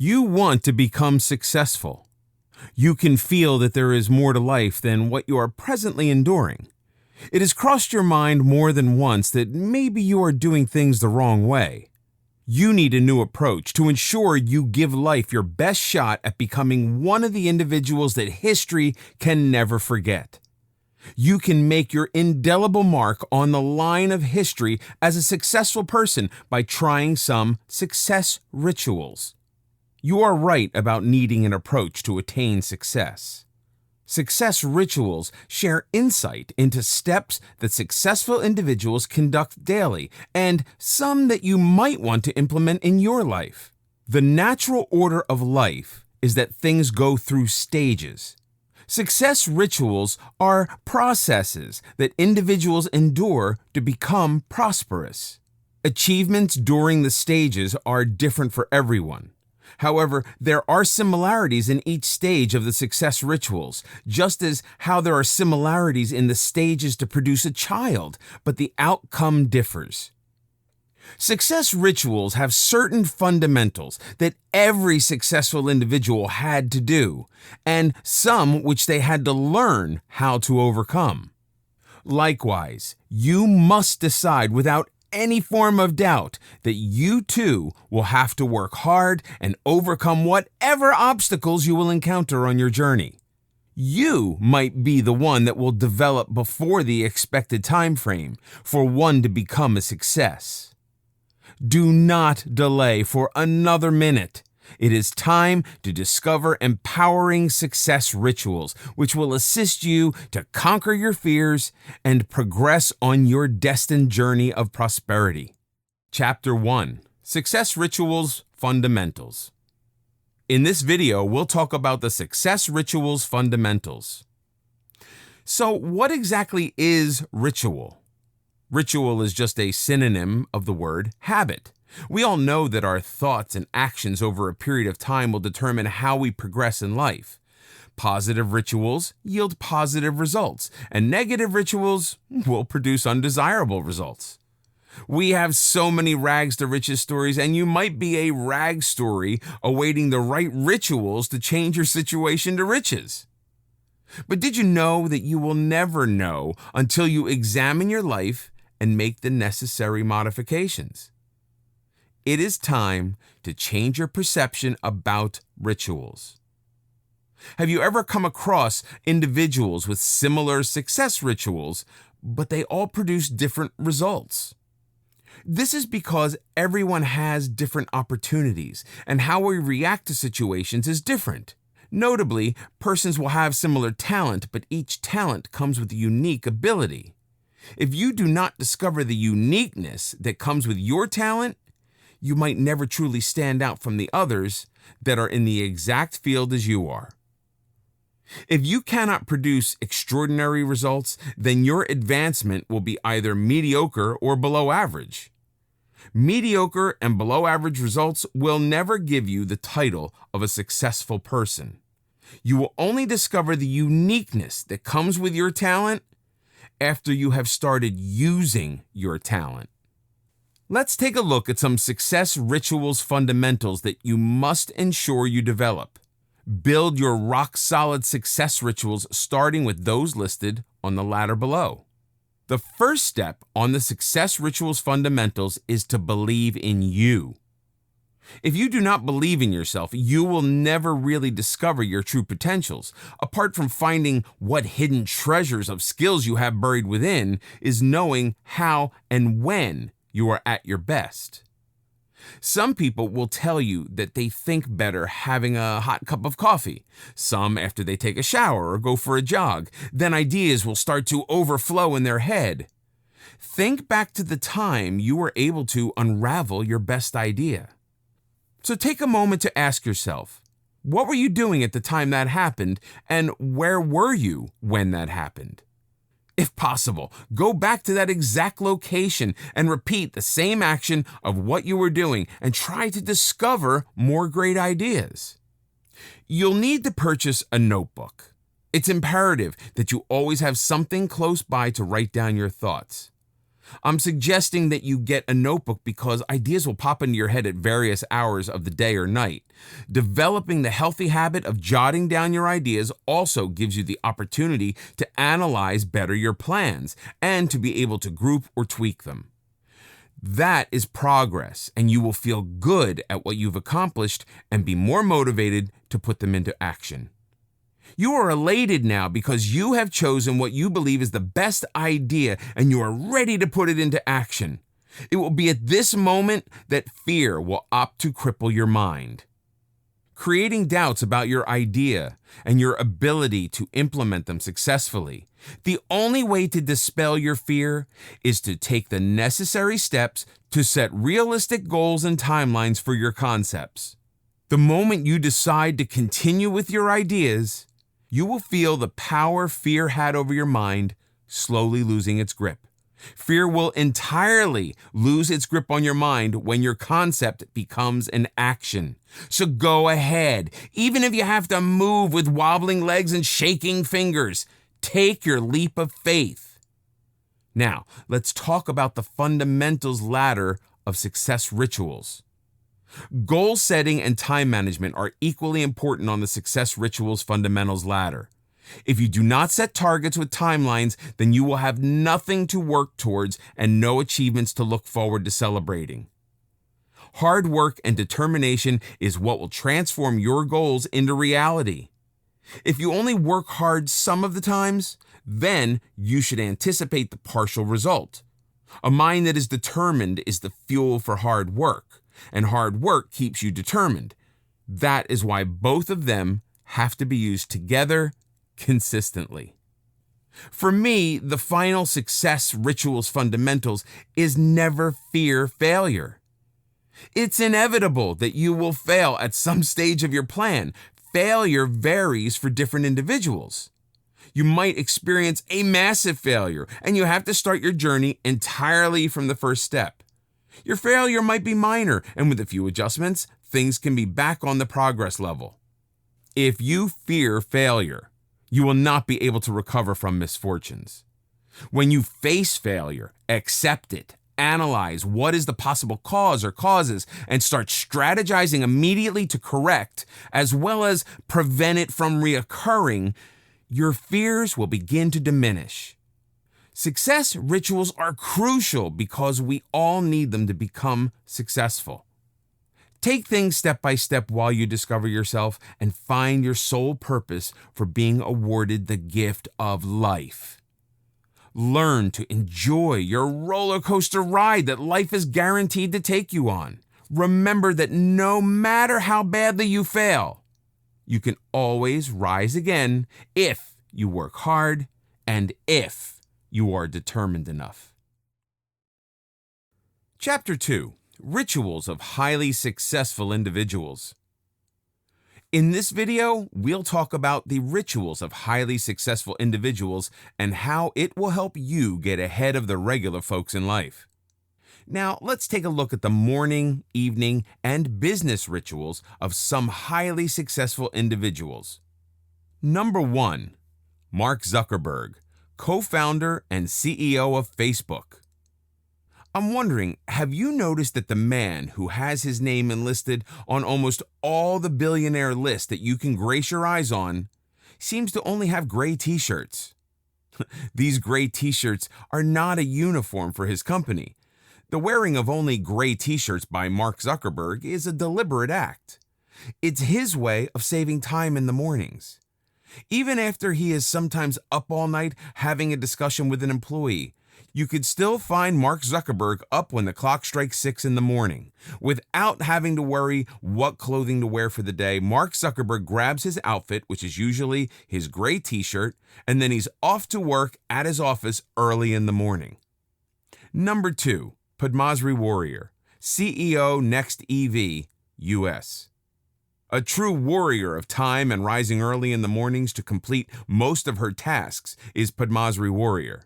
You want to become successful. You can feel that there is more to life than what you are presently enduring. It has crossed your mind more than once that maybe you are doing things the wrong way. You need a new approach to ensure you give life your best shot at becoming one of the individuals that history can never forget. You can make your indelible mark on the line of history as a successful person by trying some success rituals. You are right about needing an approach to attain success. Success rituals share insight into steps that successful individuals conduct daily and some that you might want to implement in your life. The natural order of life is that things go through stages. Success rituals are processes that individuals endure to become prosperous. Achievements during the stages are different for everyone. However, there are similarities in each stage of the success rituals, just as how there are similarities in the stages to produce a child, but the outcome differs. Success rituals have certain fundamentals that every successful individual had to do, and some which they had to learn how to overcome. Likewise, you must decide without any form of doubt that you too will have to work hard and overcome whatever obstacles you will encounter on your journey. You might be the one that will develop before the expected time frame for one to become a success. Do not delay for another minute. It is time to discover empowering success rituals, which will assist you to conquer your fears and progress on your destined journey of prosperity. Chapter 1: Success Rituals Fundamentals. In this video, we'll talk about the Success Rituals Fundamentals. So, what exactly is ritual? Ritual is just a synonym of the word habit. We all know that our thoughts and actions over a period of time will determine how we progress in life. Positive rituals yield positive results, and negative rituals will produce undesirable results. We have so many rags to riches stories, and you might be a rag story awaiting the right rituals to change your situation to riches. But did you know that you will never know until you examine your life and make the necessary modifications? It is time to change your perception about rituals. Have you ever come across individuals with similar success rituals, but they all produce different results? This is because everyone has different opportunities, and how we react to situations is different. Notably, persons will have similar talent, but each talent comes with a unique ability. If you do not discover the uniqueness that comes with your talent, you might never truly stand out from the others that are in the exact field as you are. If you cannot produce extraordinary results, then your advancement will be either mediocre or below average. Mediocre and below average results will never give you the title of a successful person. You will only discover the uniqueness that comes with your talent after you have started using your talent. Let's take a look at some success rituals fundamentals that you must ensure you develop. Build your rock-solid success rituals starting with those listed on the ladder below. The first step on the success rituals fundamentals is to believe in you. If you do not believe in yourself, you will never really discover your true potentials. Apart from finding what hidden treasures of skills you have buried within, is knowing how and when you are at your best. Some people will tell you that they think better having a hot cup of coffee. Some after they take a shower or go for a jog. Then ideas will start to overflow in their head. Think back to the time you were able to unravel your best idea. So take a moment to ask yourself, what were you doing at the time that happened, and where were you when that happened? If possible, go back to that exact location and repeat the same action of what you were doing and try to discover more great ideas. You'll need to purchase a notebook. It's imperative that you always have something close by to write down your thoughts. I'm suggesting that you get a notebook because ideas will pop into your head at various hours of the day or night. Developing the healthy habit of jotting down your ideas also gives you the opportunity to analyze better your plans and to be able to group or tweak them. That is progress, and you will feel good at what you've accomplished and be more motivated to put them into action. You are elated now because you have chosen what you believe is the best idea and you are ready to put it into action. It will be at this moment that fear will opt to cripple your mind. Creating doubts about your idea and your ability to implement them successfully. The only way to dispel your fear is to take the necessary steps to set realistic goals and timelines for your concepts. The moment you decide to continue with your ideas, you will feel the power fear had over your mind slowly losing its grip. Fear will entirely lose its grip on your mind when your concept becomes an action. So go ahead, even if you have to move with wobbling legs and shaking fingers. Take your leap of faith. Now, let's talk about the fundamentals ladder of success rituals. Goal setting and time management are equally important on the success rituals fundamentals ladder. If you do not set targets with timelines, then you will have nothing to work towards and no achievements to look forward to celebrating. Hard work and determination is what will transform your goals into reality. If you only work hard some of the times, then you should anticipate the partial result. A mind that is determined is the fuel for hard work, and hard work keeps you determined. That is why both of them have to be used together consistently. For me, the final success rituals fundamentals is never fear failure. It's inevitable that you will fail at some stage of your plan. Failure varies for different individuals. You might experience a massive failure, and you have to start your journey entirely from the first step. Your failure might be minor, and with a few adjustments, things can be back on the progress level. If you fear failure, you will not be able to recover from misfortunes. When you face failure, accept it, analyze what is the possible cause or causes, and start strategizing immediately to correct, as well as prevent it from reoccurring, your fears will begin to diminish. Success rituals are crucial because we all need them to become successful. Take things step by step while you discover yourself and find your sole purpose for being awarded the gift of life. Learn to enjoy your roller coaster ride that life is guaranteed to take you on. Remember that no matter how badly you fail, you can always rise again if you work hard and if you are determined enough. Chapter 2. Rituals of highly successful individuals. In this video, we'll talk about the rituals of highly successful individuals and how it will help you get ahead of the regular folks in life. Now, let's take a look at the morning, evening, and business rituals of some highly successful individuals. Number 1. Mark Zuckerberg, co-founder and CEO of Facebook. I'm wondering, have you noticed that the man who has his name enlisted on almost all the billionaire lists that you can grace your eyes on seems to only have gray t-shirts? These gray t-shirts are not a uniform for his company. The wearing of only gray t-shirts by Mark Zuckerberg is a deliberate act. It's his way of saving time in the mornings. Even after he is sometimes up all night having a discussion with an employee, you could still find Mark Zuckerberg up when the clock strikes 6 in the morning. Without having to worry what clothing to wear for the day, Mark Zuckerberg grabs his outfit, which is usually his gray t-shirt, and then he's off to work at his office early in the morning. Number 2, Padmasree Warrior, CEO Next EV, US. A true warrior of time and rising early in the mornings to complete most of her tasks is Padmasree Warrior.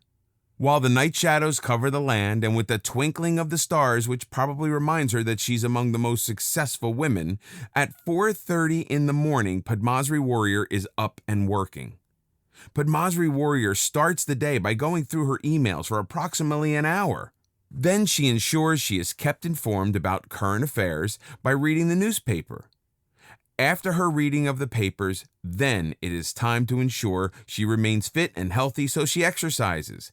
While the night shadows cover the land, and with the twinkling of the stars, which probably reminds her that she's among the most successful women, at 4:30 in the morning, Padmasree Warrior is up and working. Padmasree Warrior starts the day by going through her emails for approximately an hour. Then she ensures she is kept informed about current affairs by reading the newspaper. After her reading of the papers, then it is time to ensure she remains fit and healthy, so she exercises.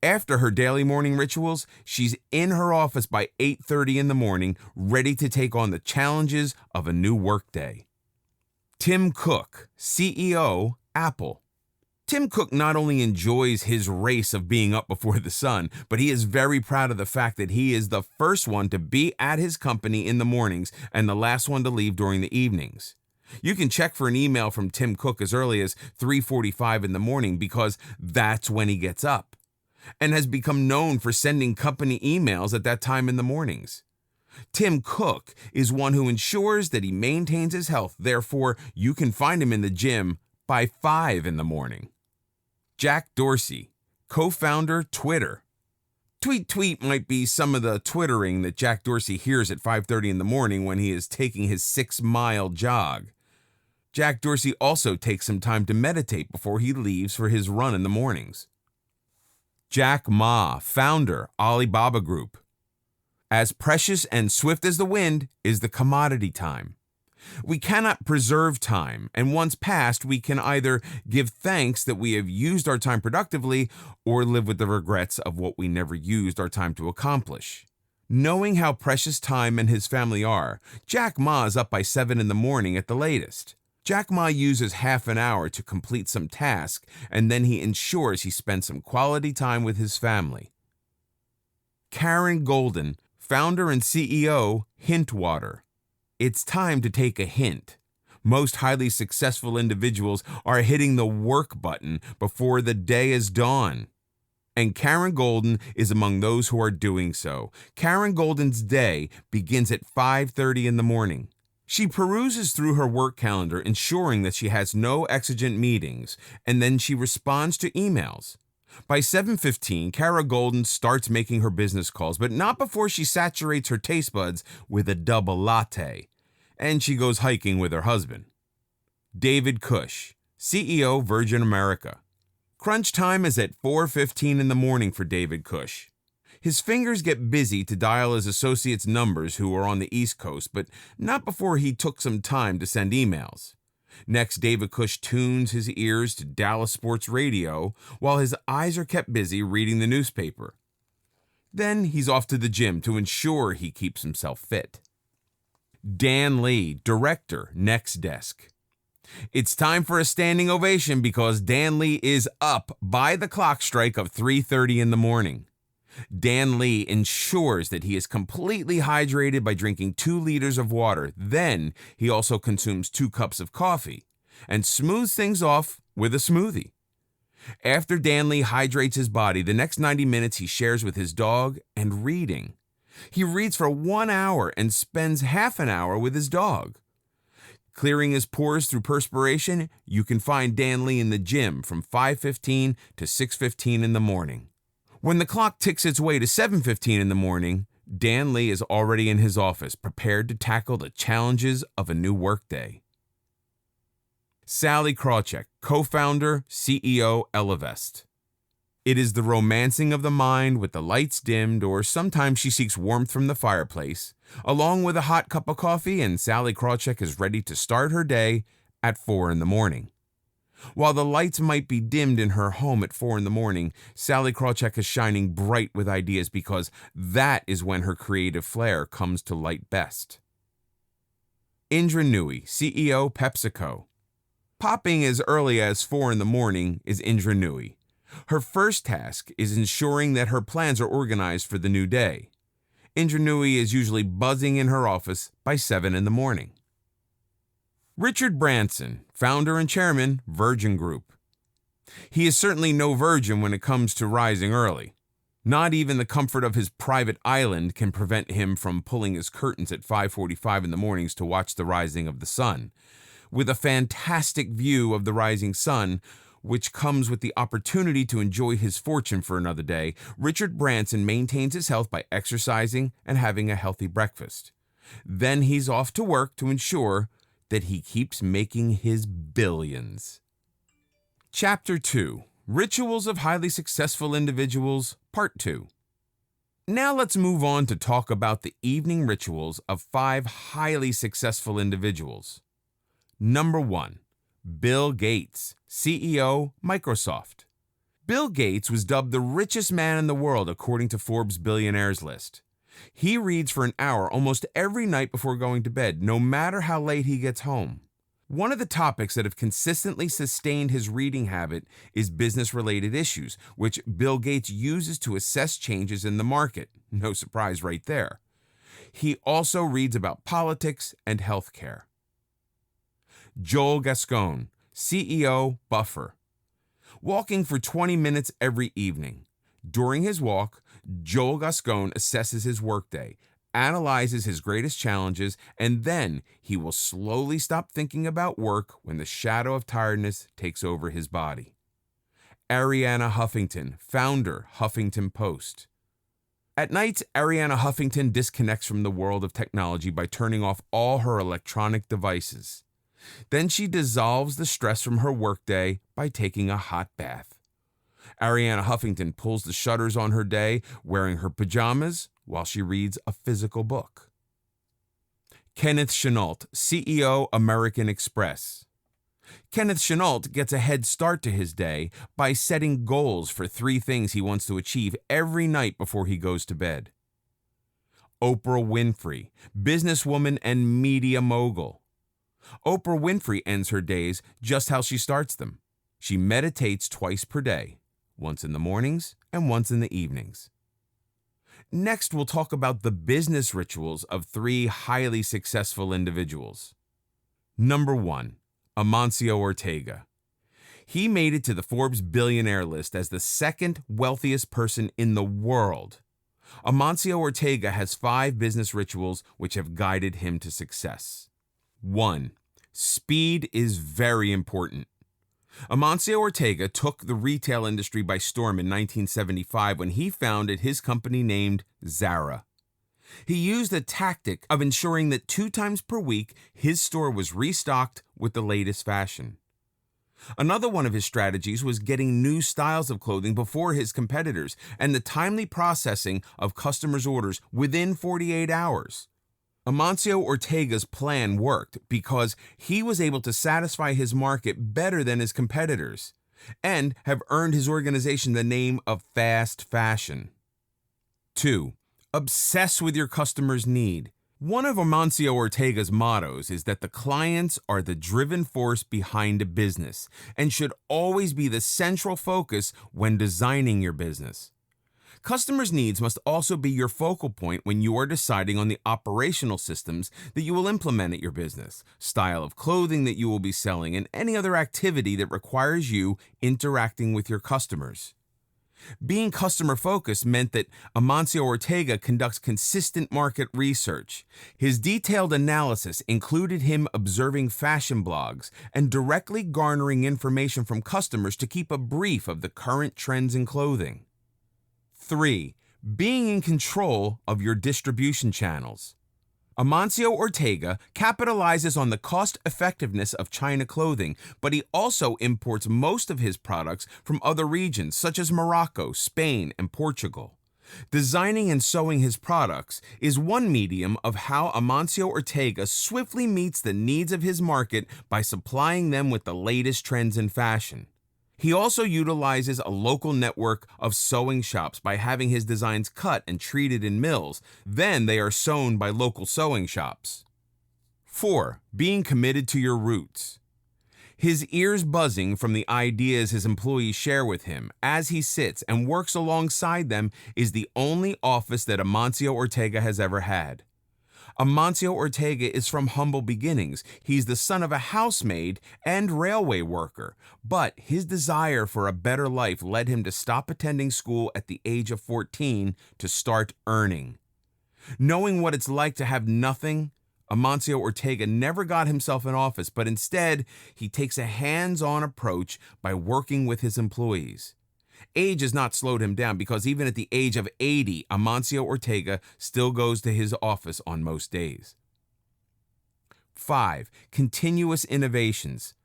After her daily morning rituals, she's in her office by 8:30 in the morning, ready to take on the challenges of a new workday. Tim Cook, CEO, Apple. Tim Cook not only enjoys his race of being up before the sun, but he is very proud of the fact that he is the first one to be at his company in the mornings and the last one to leave during the evenings. You can check for an email from Tim Cook as early as 3:45 in the morning because that's when he gets up, and has become known for sending company emails at that time in the mornings. Tim Cook is one who ensures that he maintains his health, therefore you can find him in the gym by 5 in the morning. Jack Dorsey, co-founder, Twitter. Tweet might be some of the twittering that Jack Dorsey hears at 5:30 in the morning when he is taking his 6-mile jog. Jack Dorsey also takes some time to meditate before he leaves for his run in the mornings. Jack Ma, founder, Alibaba Group. As precious and swift as the wind is the commodity time. We cannot preserve time, and once passed, we can either give thanks that we have used our time productively or live with the regrets of what we never used our time to accomplish. Knowing how precious time and his family are, Jack Ma is up by 7 in the morning at the latest. Jack Ma uses half an hour to complete some task, and then he ensures he spends some quality time with his family. Karen Golden, founder and CEO, Hintwater. It's time to take a hint. Most highly successful individuals are hitting the work button before the day is dawn. And Karen Golden is among those who are doing so. Karen Golden's day begins at 5:30 in the morning. She peruses through her work calendar, ensuring that she has no exigent meetings, and then she responds to emails. By 7:15, Kara Golden starts making her business calls, but not before she saturates her taste buds with a double latte, and she goes hiking with her husband. David Cush, CEO, Virgin America. Crunch time is at 4:15 in the morning for David Cush. His fingers get busy to dial his associates' numbers who are on the East Coast, but not before he took some time to send emails. Next, David Cush tunes his ears to Dallas Sports Radio while his eyes are kept busy reading the newspaper. Then he's off to the gym to ensure he keeps himself fit. Dan Lee, Director, Next Desk. It's time for a standing ovation because Dan Lee is up by the clock strike of 3:30 in the morning. Dan Lee ensures that he is completely hydrated by drinking 2 liters of water. Then he also consumes 2 cups of coffee and smooths things off with a smoothie. After Dan Lee hydrates his body, the next 90 minutes he shares with his dog and reading. He reads for 1 hour and spends half an hour with his dog. Clearing his pores through perspiration, you can find Dan Lee in the gym from 5:15 to 6:15 in the morning. When the clock ticks its way to 7:15 in the morning, Dan Lee is already in his office, prepared to tackle the challenges of a new workday. Sally Krawcheck, co-founder, CEO, Elevest. It is the romancing of the mind with the lights dimmed, or sometimes she seeks warmth from the fireplace, along with a hot cup of coffee, and Sally Krawcheck is ready to start her day at 4 in the morning. While the lights might be dimmed in her home at 4 in the morning, Sally Krawcheck is shining bright with ideas because that is when her creative flair comes to light best. Indra Nooyi, CEO, PepsiCo. Popping as early as 4 in the morning is Indra Nooyi. Her first task is ensuring that her plans are organized for the new day. Indra Nooyi is usually buzzing in her office by 7 in the morning. Richard Branson, founder and chairman, Virgin Group. He is certainly no virgin when it comes to rising early. Not even the comfort of his private island can prevent him from pulling his curtains at 5:45 in the mornings to watch the rising of the sun. With a fantastic view of the rising sun, which comes with the opportunity to enjoy his fortune for another day, Richard Branson maintains his health by exercising and having a healthy breakfast. Then he's off to work to ensure that he keeps making his billions. Chapter 2, Rituals of Highly Successful Individuals, Part 2. Now let's move on to talk about the evening rituals of 5 highly successful individuals. Number 1. Bill Gates, CEO, Microsoft. Bill Gates was dubbed the richest man in the world according to Forbes' billionaires list. He reads for an hour almost every night before going to bed, no matter how late he gets home. One of the topics that have consistently sustained his reading habit is business-related issues, which Bill Gates uses to assess changes in the market. No surprise right there. He also reads about politics and healthcare. Joel Gascon, CEO, Buffer. Walking for 20 minutes every evening. During his walk, Joel Gascon assesses his workday, analyzes his greatest challenges, and then he will slowly stop thinking about work when the shadow of tiredness takes over his body. Arianna Huffington, founder, Huffington Post. At night, Arianna Huffington disconnects from the world of technology by turning off all her electronic devices. Then she dissolves the stress from her workday by taking a hot bath. Arianna Huffington pulls the shutters on her day, wearing her pajamas while she reads a physical book. Kenneth Chenault, CEO, American Express. Kenneth Chenault gets a head start to his day by setting goals for 3 things he wants to achieve every night before he goes to bed. Oprah Winfrey, businesswoman and media mogul. Oprah Winfrey ends her days just how she starts them. She meditates twice per day, once in the mornings and once in the evenings. Next, we'll talk about the business rituals of 3 highly successful individuals. Number 1, Amancio Ortega. He made it to the Forbes billionaire list as the 2nd wealthiest person in the world. Amancio Ortega has 5 business rituals which have guided him to success. 1. Speed is very important. Amancio Ortega took the retail industry by storm in 1975 when he founded his company named Zara. He used the tactic of ensuring that 2 times per week his store was restocked with the latest fashion. Another one of his strategies was getting new styles of clothing before his competitors and the timely processing of customers' orders within 48 hours. Amancio Ortega's plan worked because he was able to satisfy his market better than his competitors and have earned his organization the name of fast fashion. 2. Obsess with your customer's need. One of Amancio Ortega's mottos is that the clients are the driving force behind a business and should always be the central focus when designing your business. Customers' needs must also be your focal point when you are deciding on the operational systems that you will implement at your business, style of clothing that you will be selling, and any other activity that requires you interacting with your customers. Being customer-focused meant that Amancio Ortega conducts consistent market research. His detailed analysis included him observing fashion blogs and directly garnering information from customers to keep a brief of the current trends in clothing. 3. Being in control of your distribution channels. Amancio Ortega capitalizes on the cost-effectiveness of China clothing, but he also imports most of his products from other regions such as Morocco, Spain, and Portugal. Designing and sewing his products is one medium of how Amancio Ortega swiftly meets the needs of his market by supplying them with the latest trends in fashion. He also utilizes a local network of sewing shops by having his designs cut and treated in mills. Then they are sewn by local sewing shops. 4. Being committed to your roots. His ears buzzing from the ideas his employees share with him as he sits and works alongside them is the only office that Amancio Ortega has ever had. Amancio Ortega is from humble beginnings. He's the son of a housemaid and railway worker, but his desire for a better life led him to stop attending school at the age of 14 to start earning. Knowing what it's like to have nothing, Amancio Ortega never got himself an office, but instead, he takes a hands-on approach by working with his employees. Age has not slowed him down because even at the age of 80, Amancio Ortega still goes to his office on most days. 5. Continuous innovations.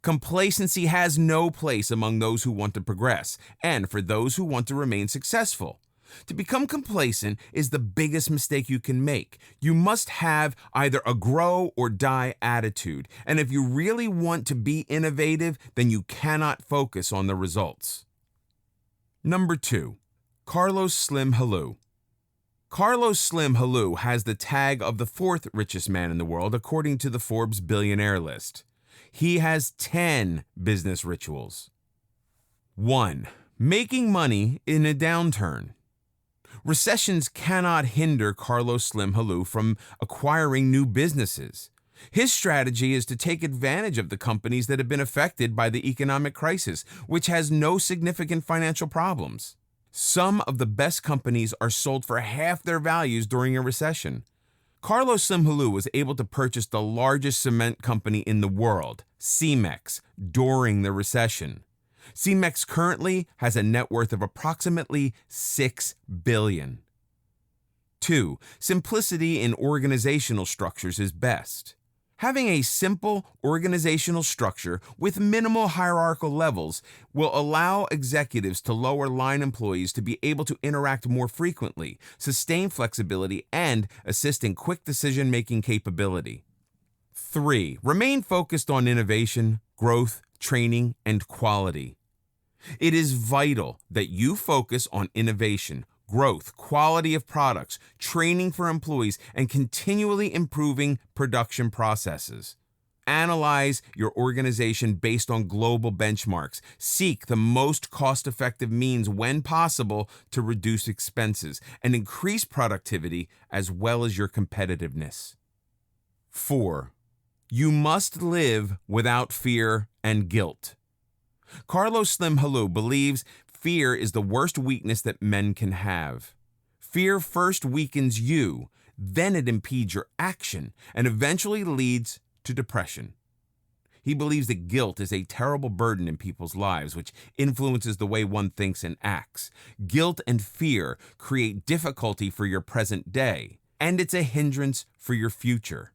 Complacency has no place among those who want to progress and for those who want to remain successful. To become complacent is the biggest mistake you can make. You must have either a grow or die attitude. And if you really want to be innovative, then you cannot focus on the results. Number 2, Carlos Slim Helú. Carlos Slim Helú has the tag of the 4th richest man in the world according to the Forbes billionaire list. He has 10 business rituals. 1. Making money in a downturn. Recessions cannot hinder Carlos Slim Helú from acquiring new businesses. His strategy is to take advantage of the companies that have been affected by the economic crisis, which has no significant financial problems. Some of the best companies are sold for half their values during a recession. Carlos Slim Helú was able to purchase the largest cement company in the world, Cemex, during the recession. Cemex currently has a net worth of approximately $6 billion. 2. Simplicity in organizational structures is best. Having a simple organizational structure with minimal hierarchical levels will allow executives to lower line employees to be able to interact more frequently, sustain flexibility, and assist in quick decision-making capability. 3. Remain focused on innovation, growth, training, and quality. It is vital that you focus on innovation, growth, quality of products, training for employees, and continually improving production processes. Analyze your organization based on global benchmarks. Seek the most cost-effective means when possible to reduce expenses and increase productivity as well as your competitiveness. 4. You must live without fear and guilt. Carlos Slim Helú believes fear is the worst weakness that men can have. Fear first weakens you, then it impedes your action, and eventually leads to depression. He believes that guilt is a terrible burden in people's lives, which influences the way one thinks and acts. Guilt and fear create difficulty for your present day, and it's a hindrance for your future.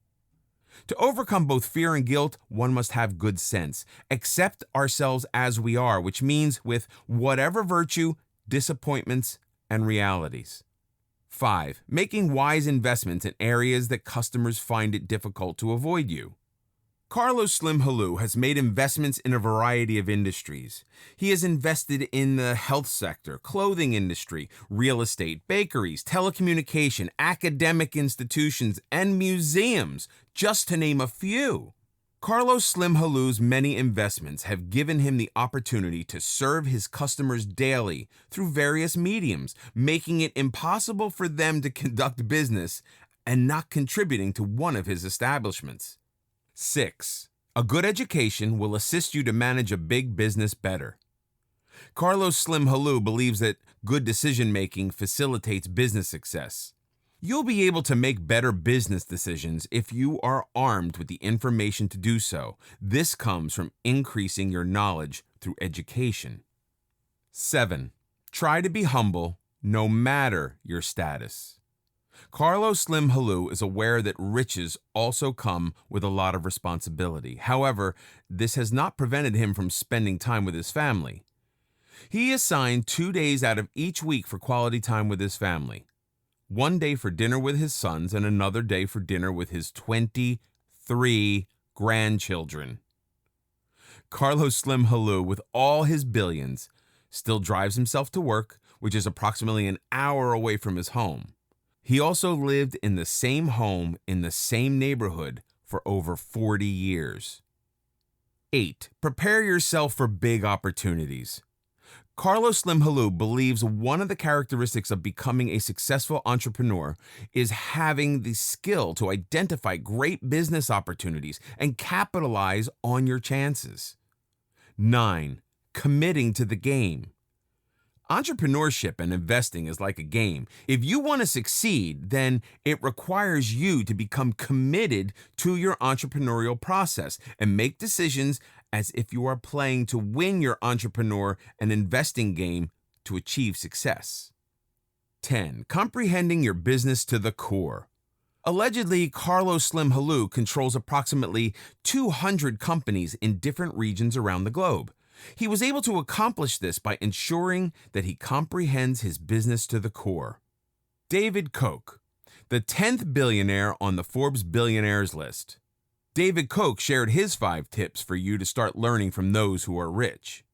To overcome both fear and guilt, one must have good sense. Accept ourselves as we are, which means with whatever virtue, disappointments, and realities. 5. Making wise investments in areas that customers find it difficult to avoid you. Carlos Slim Helú has made investments in a variety of industries. He has invested in the health sector, clothing industry, real estate, bakeries, telecommunication, academic institutions, and museums, just to name a few. Carlos Slim Helú's many investments have given him the opportunity to serve his customers daily through various mediums, making it impossible for them to conduct business and not contributing to one of his establishments. 6. A good education will assist you to manage a big business better. Carlos Slim Helú believes that good decision-making facilitates business success. You'll be able to make better business decisions if you are armed with the information to do so. This comes from increasing your knowledge through education. 7. Try to be humble no matter your status. Carlos Slim Helú is aware that riches also come with a lot of responsibility. However, this has not prevented him from spending time with his family. He assigned 2 days out of each week for quality time with his family. 1 day for dinner with his sons and another day for dinner with his 23 grandchildren. Carlos Slim Helú, with all his billions, still drives himself to work, which is approximately an hour away from his home. He also lived in the same home in the same neighborhood for over 40 years. 8. Prepare yourself for big opportunities. Carlos Slim Helú believes one of the characteristics of becoming a successful entrepreneur is having the skill to identify great business opportunities and capitalize on your chances. 9. Committing to the game. Entrepreneurship and investing is like a game. If you want to succeed, then it requires you to become committed to your entrepreneurial process and make decisions as if you are playing to win your entrepreneur and investing game to achieve success. 10. Comprehending your business to the core. Allegedly, Carlos Slim Helú controls approximately 200 companies in different regions around the globe. He was able to accomplish this by ensuring that he comprehends his business to the core. David Koch, the 10th billionaire on the Forbes billionaires list. David Koch shared his 5 tips for you to start learning from those who are rich.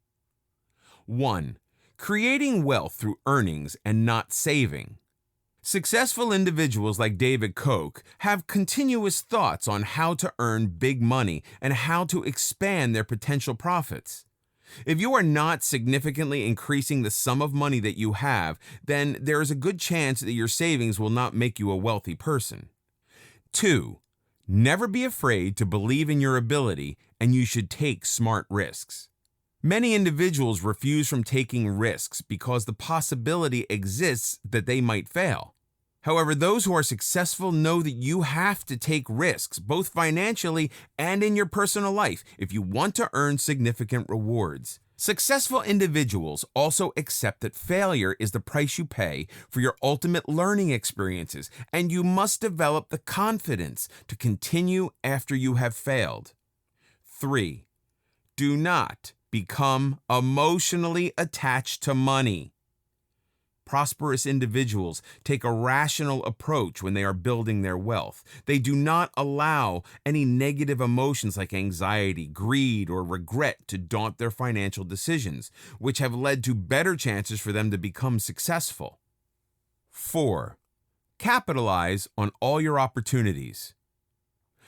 1. Creating wealth through earnings and not saving. Successful individuals like David Koch have continuous thoughts on how to earn big money and how to expand their potential profits. If you are not significantly increasing the sum of money that you have, then there is a good chance that your savings will not make you a wealthy person. 2. Never be afraid to believe in your ability, and you should take smart risks. Many individuals refuse from taking risks because the possibility exists that they might fail. However, those who are successful know that you have to take risks, both financially and in your personal life, if you want to earn significant rewards. Successful individuals also accept that failure is the price you pay for your ultimate learning experiences, and you must develop the confidence to continue after you have failed. 3. Do not become emotionally attached to money. Prosperous individuals take a rational approach when they are building their wealth. They do not allow any negative emotions like anxiety, greed, or regret to daunt their financial decisions, which have led to better chances for them to become successful. 4. Capitalize on all your opportunities.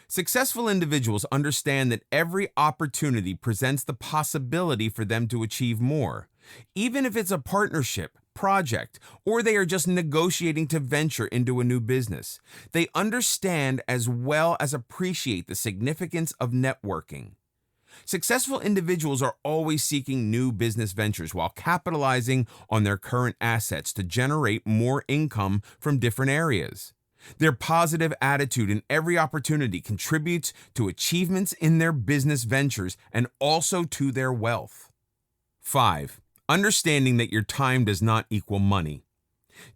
Successful individuals understand that every opportunity presents the possibility for them to achieve more, even if it's a partnership, project, or they are just negotiating to venture into a new business. They understand as well as appreciate the significance of networking. Successful individuals are always seeking new business ventures while capitalizing on their current assets to generate more income from different areas. Their positive attitude in every opportunity contributes to achievements in their business ventures and also to their wealth. 5. Understanding that your time does not equal money.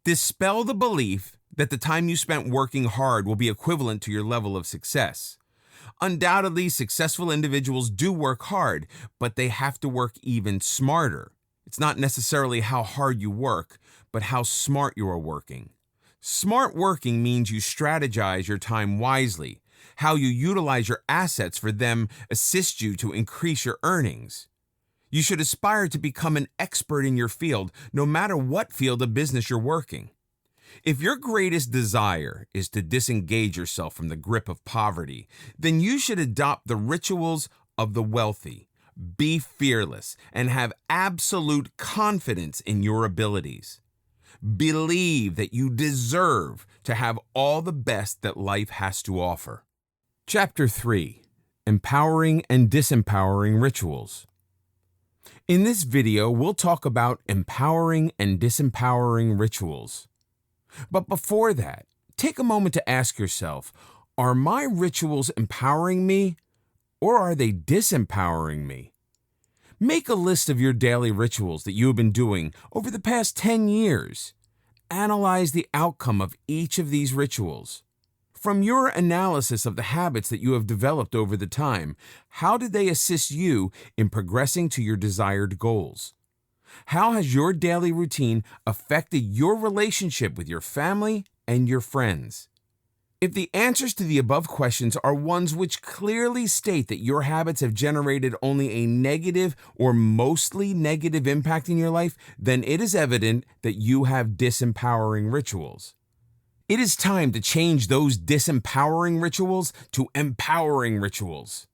Dispel the belief that the time you spent working hard will be equivalent to your level of success. Undoubtedly, successful individuals do work hard, but they have to work even smarter. It's not necessarily how hard you work, but how smart you are working. Smart working means you strategize your time wisely. How you utilize your assets for them assist you to increase your earnings. You should aspire to become an expert in your field, no matter what field of business you're working. If your greatest desire is to disengage yourself from the grip of poverty, then you should adopt the rituals of the wealthy. Be fearless and have absolute confidence in your abilities. Believe that you deserve to have all the best that life has to offer. Chapter 3: Empowering and Disempowering Rituals. In this video, we'll talk about empowering and disempowering rituals. But before that, take a moment to ask yourself, are my rituals empowering me, or are they disempowering me? Make a list of your daily rituals that you have been doing over the past 10 years. Analyze the outcome of each of these rituals. From your analysis of the habits that you have developed over the time, how did they assist you in progressing to your desired goals? How has your daily routine affected your relationship with your family and your friends? If the answers to the above questions are ones which clearly state that your habits have generated only a negative or mostly negative impact in your life, then it is evident that you have disempowering rituals. It is time to change those disempowering rituals to empowering rituals.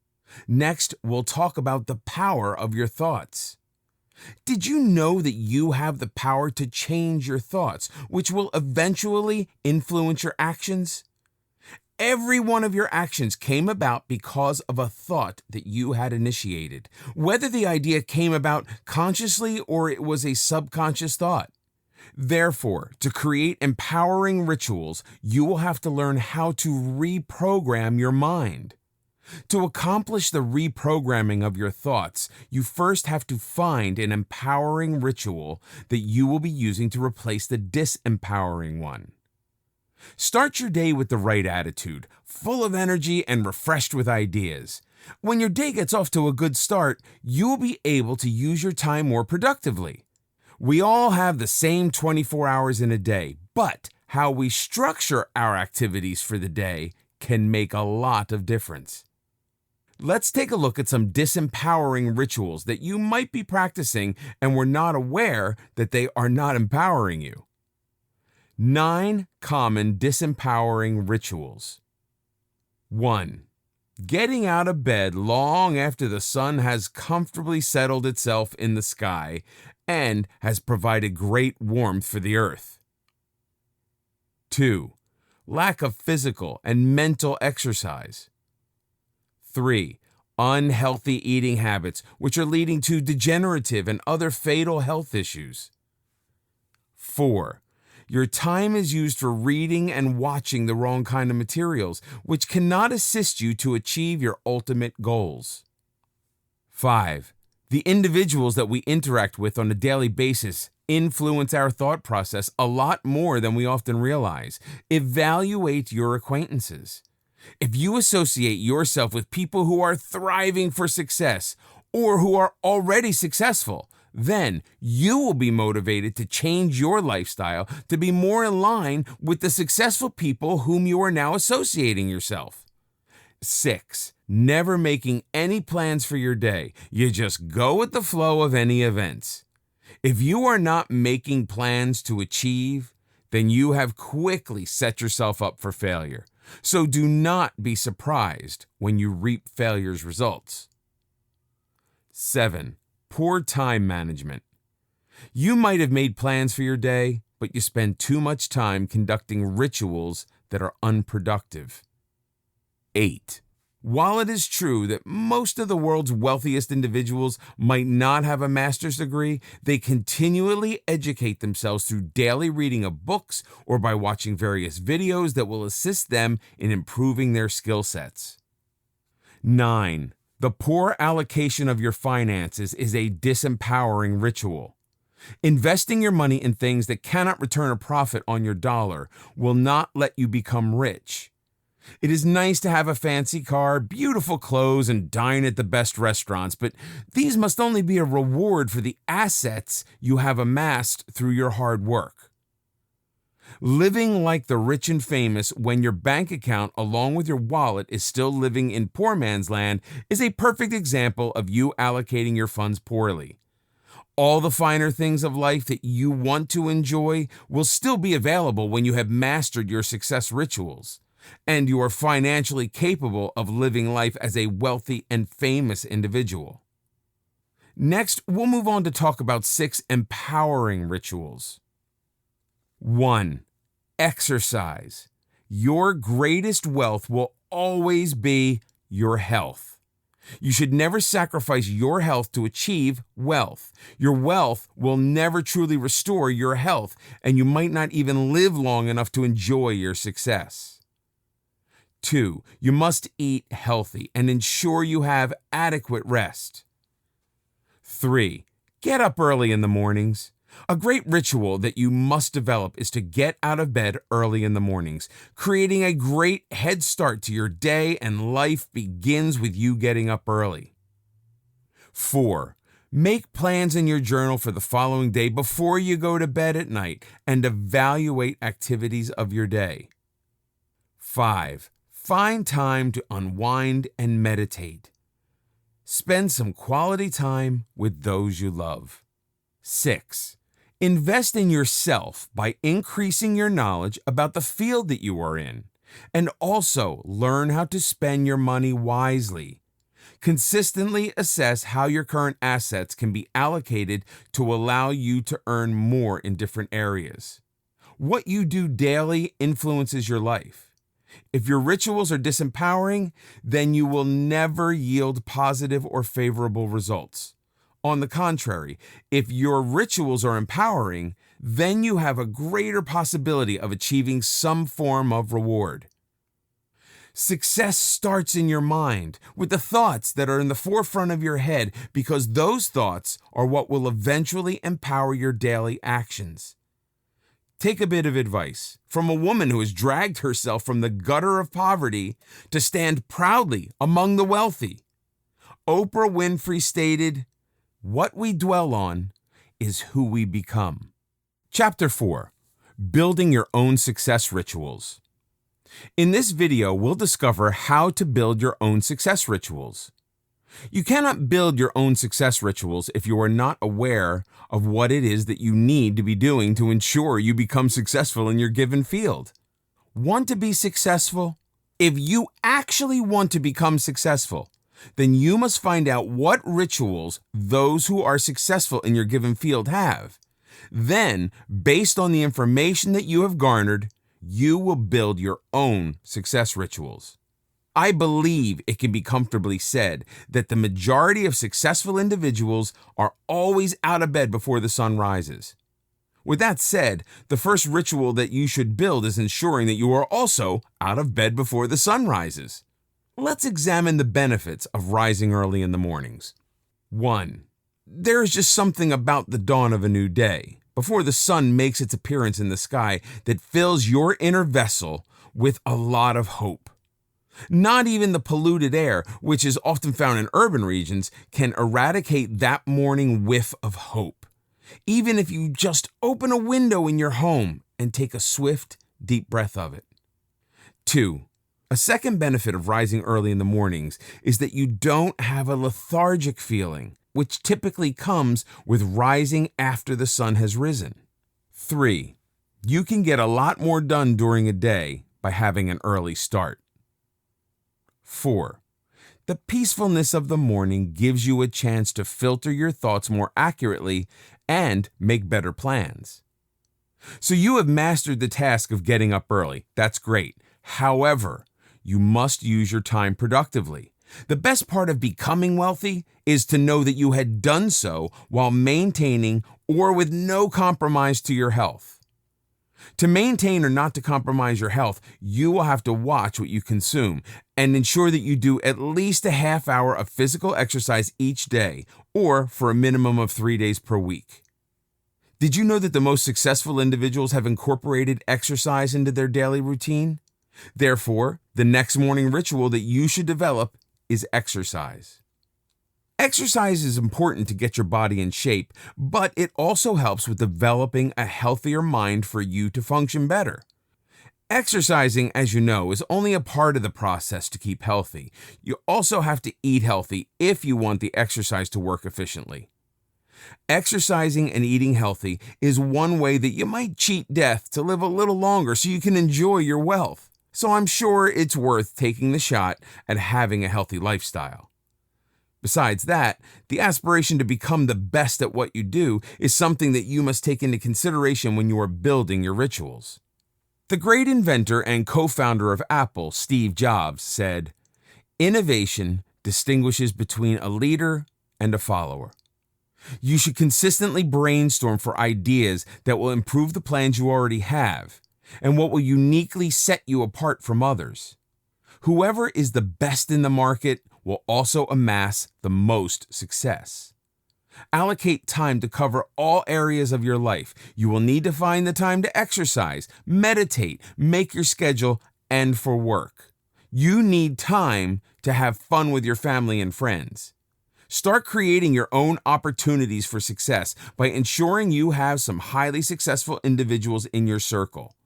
Next, we'll talk about the power of your thoughts. Did you know that you have the power to change your thoughts, which will eventually influence your actions? Every one of your actions came about because of a thought that you had initiated, whether the idea came about consciously or it was a subconscious thought. Therefore, to create empowering rituals, you will have to learn how to reprogram your mind. To accomplish the reprogramming of your thoughts, you first have to find an empowering ritual that you will be using to replace the disempowering one. Start your day with the right attitude, full of energy and refreshed with ideas. When your day gets off to a good start, you'll be able to use your time more productively. We all have the same 24 hours in a day, but how we structure our activities for the day can make a lot of difference. Let's take a look at some disempowering rituals that you might be practicing and were not aware that they are not empowering you. 9 common disempowering rituals. 1. Getting out of bed long after the sun has comfortably settled itself in the sky and has provided great warmth for the earth. 2. Lack of physical and mental exercise. 3. Unhealthy eating habits, which are leading to degenerative and other fatal health issues. 4. Your time is used for reading and watching the wrong kind of materials, which cannot assist you to achieve your ultimate goals. 5. The individuals that we interact with on a daily basis influence our thought process a lot more than we often realize. Evaluate your acquaintances. If you associate yourself with people who are thriving for success or who are already successful, then you will be motivated to change your lifestyle to be more in line with the successful people whom you are now associating yourself. 6. Never making any plans for your day. You just go with the flow of any events. If you are not making plans to achieve, then you have quickly set yourself up for failure. So do not be surprised when you reap failure's results. 7. Poor time management. You might have made plans for your day, but you spend too much time conducting rituals that are unproductive. 8. While it is true that most of the world's wealthiest individuals might not have a master's degree, they continually educate themselves through daily reading of books or by watching various videos that will assist them in improving their skill sets. 9. The poor allocation of your finances is a disempowering ritual. Investing your money in things that cannot return a profit on your dollar will not let you become rich. It is nice to have a fancy car, beautiful clothes, and dine at the best restaurants, but these must only be a reward for the assets you have amassed through your hard work. Living like the rich and famous when your bank account along with your wallet is still living in poor man's land is a perfect example of you allocating your funds poorly. All the finer things of life that you want to enjoy will still be available when you have mastered your success rituals, and you are financially capable of living life as a wealthy and famous individual. Next, we'll move on to talk about 6 empowering rituals. 1. Exercise. Your greatest wealth will always be your health. You should never sacrifice your health to achieve wealth. Your wealth will never truly restore your health, and you might not even live long enough to enjoy your success. 2. You must eat healthy and ensure you have adequate rest. 3. Get up early in the mornings. A great ritual that you must develop is to get out of bed early in the mornings. Creating a great head start to your day and life begins with you getting up early. 4. Make plans in your journal for the following day before you go to bed at night and evaluate activities of your day. 5. Find time to unwind and meditate. Spend some quality time with those you love. 6. Invest in yourself by increasing your knowledge about the field that you are in, and also learn how to spend your money wisely. Consistently assess how your current assets can be allocated to allow you to earn more in different areas. What you do daily influences your life. If your rituals are disempowering, then you will never yield positive or favorable results. On the contrary, if your rituals are empowering, then you have a greater possibility of achieving some form of reward. Success starts in your mind with the thoughts that are in the forefront of your head, because those thoughts are what will eventually empower your daily actions. Take a bit of advice from a woman who has dragged herself from the gutter of poverty to stand proudly among the wealthy. Oprah Winfrey stated, "What we dwell on is who we become." Chapter 4. Building your own success rituals. In this video, we'll discover how to build your own success rituals. You cannot build your own success rituals if you are not aware of what it is that you need to be doing to ensure you become successful in your given field. Want to be successful? If you actually want to become successful, then you must find out what rituals those who are successful in your given field have. Then, based on the information that you have garnered, you will build your own success rituals. I believe it can be comfortably said that the majority of successful individuals are always out of bed before the sun rises. With that said, the first ritual that you should build is ensuring that you are also out of bed before the sun rises. Let's examine the benefits of rising early in the mornings. 1. There is just something about the dawn of a new day, before the sun makes its appearance in the sky, that fills your inner vessel with a lot of hope. Not even the polluted air, which is often found in urban regions, can eradicate that morning whiff of hope, even if you just open a window in your home and take a swift, deep breath of it. 2. A second benefit of rising early in the mornings is that you don't have a lethargic feeling, which typically comes with rising after the sun has risen. 3. You can get a lot more done during a day by having an early start. 4. The peacefulness of the morning gives you a chance to filter your thoughts more accurately and make better plans. So you have mastered the task of getting up early. That's great. However, you must use your time productively. The best part of becoming wealthy is to know that you had done so while maintaining or with no compromise to your health. To maintain or not to compromise your health, you will have to watch what you consume and ensure that you do at least a half hour of physical exercise each day, or for a minimum of 3 days per week. Did you know that the most successful individuals have incorporated exercise into their daily routine? Therefore, the next morning ritual that you should develop is exercise. Exercise is important to get your body in shape, but it also helps with developing a healthier mind for you to function better. Exercising, as you know, is only a part of the process to keep healthy. You also have to eat healthy if you want the exercise to work efficiently. Exercising and eating healthy is one way that you might cheat death to live a little longer so you can enjoy your wealth. So I'm sure it's worth taking the shot at having a healthy lifestyle. Besides that, the aspiration to become the best at what you do is something that you must take into consideration when you are building your rituals. The great inventor and co-founder of Apple, Steve Jobs, said, "Innovation distinguishes between a leader and a follower." You should consistently brainstorm for ideas that will improve the plans you already have and what will uniquely set you apart from others. Whoever is the best in the market will also amass the most success. Allocate time to cover all areas of your life. You will need to find the time to exercise, meditate, make your schedule, and for work. You need time to have fun with your family and friends. Start creating your own opportunities for success by ensuring you have some highly successful individuals in your circle.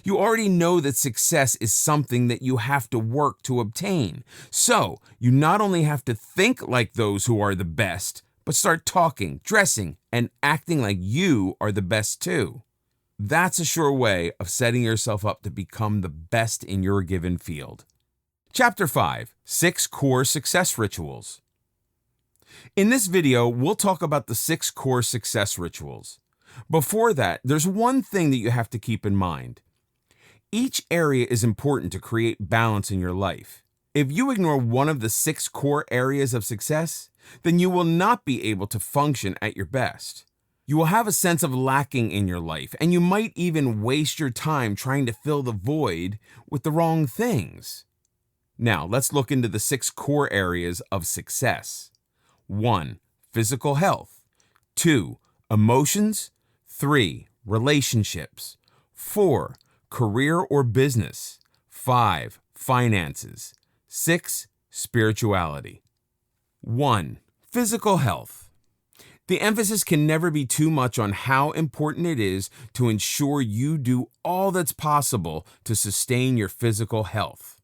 You already know that success is something that you have to work to obtain. So, you not only have to think like those who are the best, but start talking, dressing, and acting like you are the best too. That's a sure way of setting yourself up to become the best in your given field. Chapter 5. 6 Core Success Rituals. In this video, we'll talk about the 6 core success rituals. Before that, there's one thing that you have to keep in mind. Each area is important to create balance in your life. If you ignore one of the 6 core areas of success, then you will not be able to function at your best. You will have a sense of lacking in your life, and you might even waste your time trying to fill the void with the wrong things. Now, let's look into the 6 core areas of success. 1. Physical health. 2. Emotions. 3. Relationships. 4. Career or business. 5. Finances. 6. Spirituality. 1. Physical health. The emphasis can never be too much on how important it is to ensure you do all that's possible to sustain your physical health.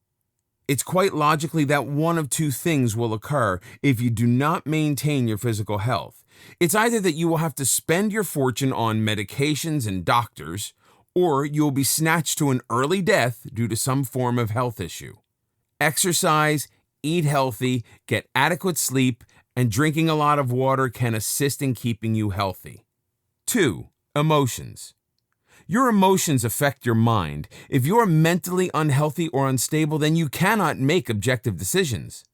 It's quite logically that one of two things will occur if you do not maintain your physical health. It's either that you will have to spend your fortune on medications and doctors, or you will be snatched to an early death due to some form of health issue. Exercise, eat healthy, get adequate sleep, and drinking a lot of water can assist in keeping you healthy. 2. Emotions. Your emotions affect your mind. If you are mentally unhealthy or unstable, then you cannot make objective decisions.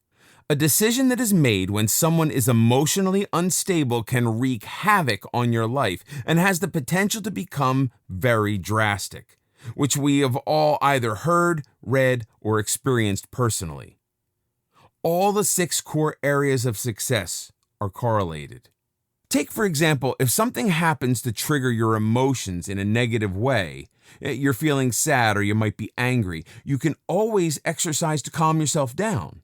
A decision that is made when someone is emotionally unstable can wreak havoc on your life and has the potential to become very drastic, which we have all either heard, read, or experienced personally. All the 6 core areas of success are correlated. Take, for example, if something happens to trigger your emotions in a negative way, you're feeling sad or you might be angry, you can always exercise to calm yourself down.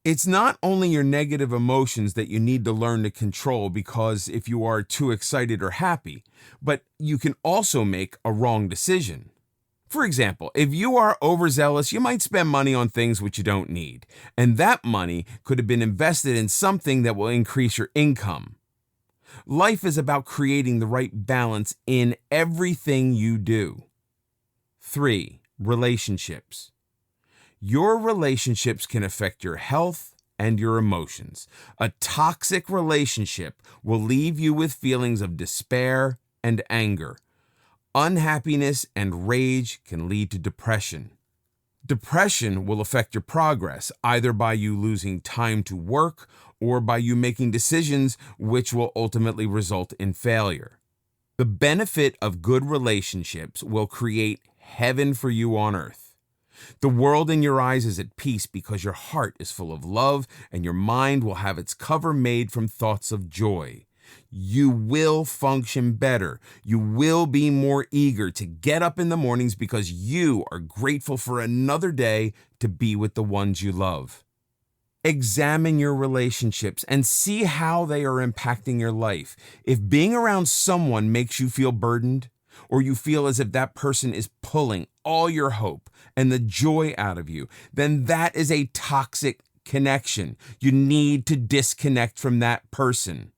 It's not only your negative emotions that you need to learn to control because if you are too excited or happy, but you can also make a wrong decision. For example, if you are overzealous, you might spend money on things which you don't need, and that money could have been invested in something that will increase your income. Life is about creating the right balance in everything you do. 3. Relationships. Your relationships can affect your health and your emotions. A toxic relationship will leave you with feelings of despair and anger. Unhappiness and rage can lead to depression. Depression will affect your progress, either by you losing time to work or by you making decisions which will ultimately result in failure. The benefit of good relationships will create heaven for you on earth. The world in your eyes is at peace because your heart is full of love and your mind will have its cover made from thoughts of joy. You will function better. You will be more eager to get up in the mornings because you are grateful for another day to be with the ones you love. Examine your relationships and see how they are impacting your life. If being around someone makes you feel burdened, or you feel as if that person is pulling all your hope and the joy out of you, then that is a toxic connection. You need to disconnect from that person.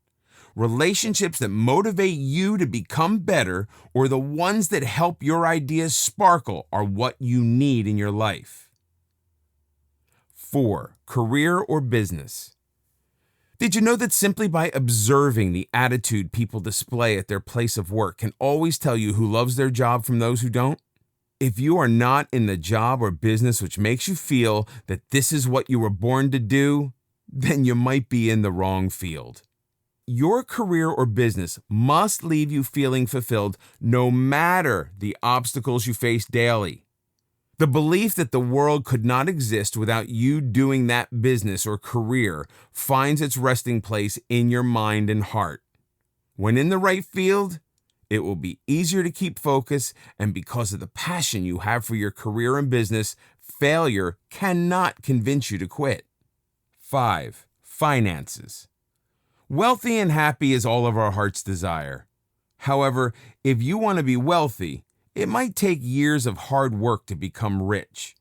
Relationships that motivate you to become better or the ones that help your ideas sparkle are what you need in your life. 4. Career or business. Did you know that simply by observing the attitude people display at their place of work can always tell you who loves their job from those who don't? If you are not in the job or business which makes you feel that this is what you were born to do, then you might be in the wrong field. Your career or business must leave you feeling fulfilled no matter the obstacles you face daily. The belief that the world could not exist without you doing that business or career finds its resting place in your mind and heart. When in the right field, it will be easier to keep focus, and because of the passion you have for your career and business, failure cannot convince you to quit. 5. Finances. Wealthy and happy is all of our heart's desire. However, if you want to be wealthy, it might take years of hard work to become rich,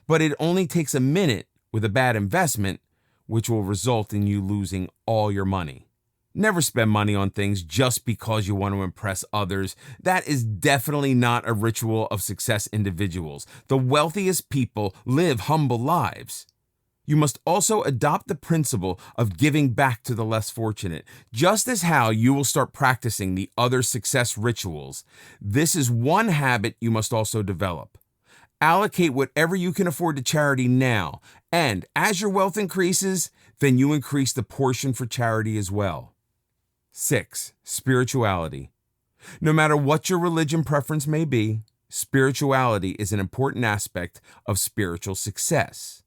but it only takes a minute with a bad investment, which will result in you losing all your money. Never spend money on things just because you want to impress others. That is definitely not a ritual of success individuals. The wealthiest people live humble lives. You must also adopt the principle of giving back to the less fortunate. Just as how you will start practicing the other success rituals, this is one habit you must also develop. Allocate whatever you can afford to charity now, and as your wealth increases, then you increase the portion for charity as well. 6. Spirituality. No matter what your religion preference may be, spirituality is an important aspect of spiritual success.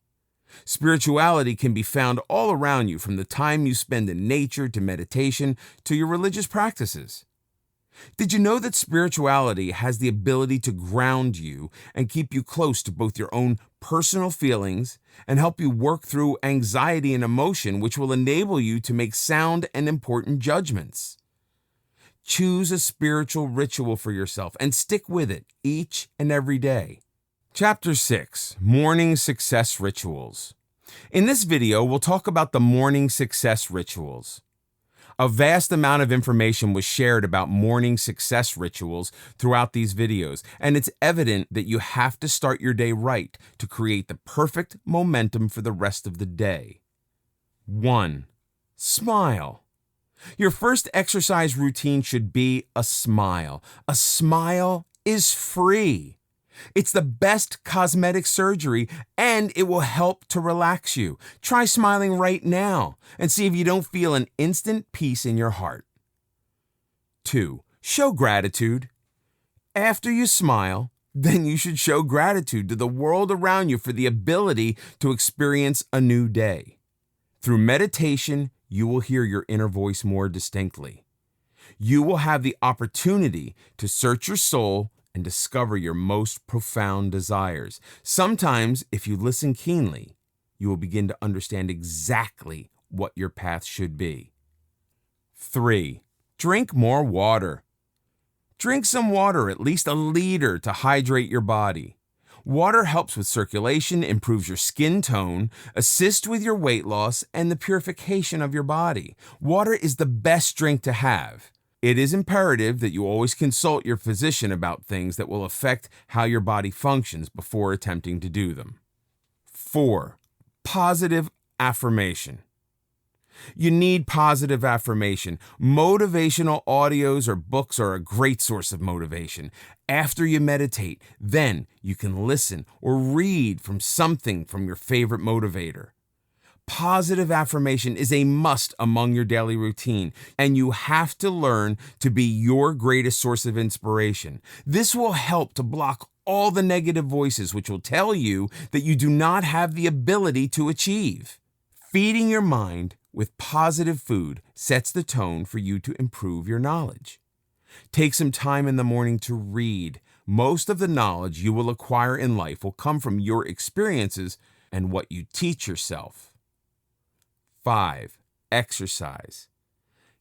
Spirituality can be found all around you, from the time you spend in nature to meditation to your religious practices. Did you know that spirituality has the ability to ground you and keep you close to both your own personal feelings and help you work through anxiety and emotion, which will enable you to make sound and important judgments? Choose a spiritual ritual for yourself and stick with it each and every day. Chapter 6, Morning Success Rituals. In this video, we'll talk about the morning success rituals. A vast amount of information was shared about morning success rituals throughout these videos, and it's evident that you have to start your day right to create the perfect momentum for the rest of the day. 1. Smile. Your first exercise routine should be a smile. A smile is free. It's the best cosmetic surgery, and it will help to relax you. Try smiling right now and see if you don't feel an instant peace in your heart. 2. Show gratitude. After you smile, then you should show gratitude to the world around you for the ability to experience a new day. Through meditation, you will hear your inner voice more distinctly. You will have the opportunity to search your soul and discover your most profound desires. Sometimes, if you listen keenly, you will begin to understand exactly what your path should be. 3. Drink more water. Drink some water, at least a liter, to hydrate your body. Water helps with circulation, improves your skin tone, assists with your weight loss, and the purification of your body. Water is the best drink to have. It is imperative that you always consult your physician about things that will affect how your body functions before attempting to do them. 4. Positive affirmation. You need positive affirmation. Motivational audios or books are a great source of motivation. After you meditate, then you can listen or read from something from your favorite motivator. Positive affirmation is a must among your daily routine, and you have to learn to be your greatest source of inspiration. This will help to block all the negative voices which will tell you that you do not have the ability to achieve. Feeding your mind with positive food sets the tone for you to improve your knowledge. Take some time in the morning to read. Most of the knowledge you will acquire in life will come from your experiences and what you teach yourself. 5. Exercise.